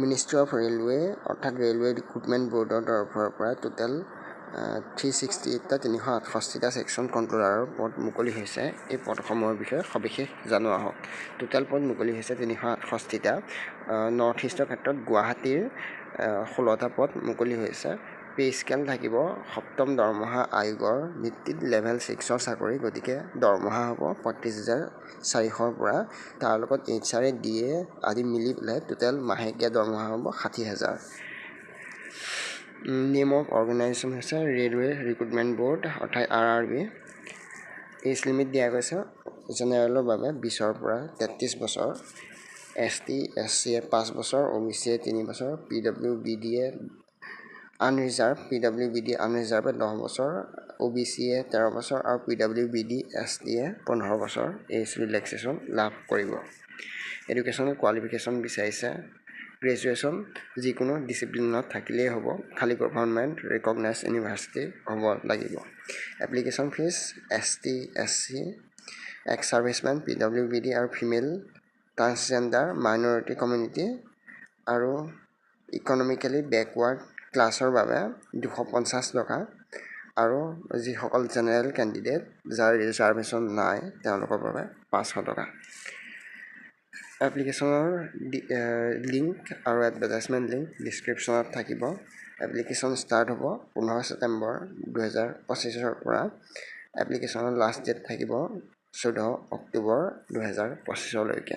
Ministry of railway অৰ্থাৎ railway recruitment বৰ্ডৰ তৰফৰ পৰা টোটেল 368টা 368টা ছেকশ্যন কণ্ট্ৰলাৰৰ পদ মুকলি হৈছে। এই পদসমূহৰ বিষয়ে সবিশেষ জনোৱা হওক। টোটেল পদ মুকলি হৈছে 368টা। নৰ্থ ইষ্টৰ ক্ষেত্ৰত গুৱাহাটীৰ 16টা পদ মুকলি হৈছে। পে স্কেল থাকিব সপ্তম দৰমহা আয়োগৰ ভিত্তিত লেভেল 6ৰ চাকৰি, গতিকে দৰমহা হ'ব 35,400ৰ পৰা। তাৰ লগত HR DA আদি মিলি পেলাই টোটেল মাহেকীয়া দৰমহা হ'ব 60,000। নেম অফ অৰ্গেনাইজেশ্যন হৈছে ৰেলৱে ৰিক্ৰুটমেণ্ট বৰ্ড অৰ্থাৎ RRB। এজ লিমিট দিয়া গৈছে জেনেৰেলৰ বাবে 20ৰ পৰা 33 বছৰ, ST SC 5 বছৰ, OBC 3 বছৰ, PWBD আনৰিজাৰ্ভ 10 বছৰ, OBC 13 বছৰ আৰু PWBD ST 15 বছৰ এজ ৰিলেক্সেশ্যন লাভ কৰিব। এডুকেশ্যনেল কোৱালিফিকেশ্যন বিচাৰিছে গ্ৰেজুৱেশ্যন যিকোনো ডিচিপ্লিনত থাকিলেই হ'ব, খালি গভৰ্ণমেণ্ট ৰিকগনাইজ ইউনিভাৰ্চিটি হ'ব লাগিব। Application fees ST SC x servicemen PWBD আৰু ফিমেল ট্ৰান্সজেণ্ডাৰ মাইনৰিটি কমিউনিটি আৰু ইকনমিকেলি বেকৱাৰ্ড ক্লাছৰ বাবে 250 টকা আৰু যিসকল জেনেৰেল কেণ্ডিডেট যাৰ ৰিজাৰ্ভেশ্যন নাই তেওঁলোকৰ বাবে 500 টকা। এপ্লিকেশ্যনৰ লিংক আৰু এডভাৰটাইজমেণ্ট লিংক ডিছক্ৰিপশ্যনত থাকিব। এপ্লিকেশ্যন ষ্টাৰ্ট হ'ব 15 ছেপ্টেম্বৰ 2025ৰ পৰা। এপ্লিকেশ্যনৰ লাষ্ট ডেট থাকিব 14 অক্টোবৰ 2025লৈকে।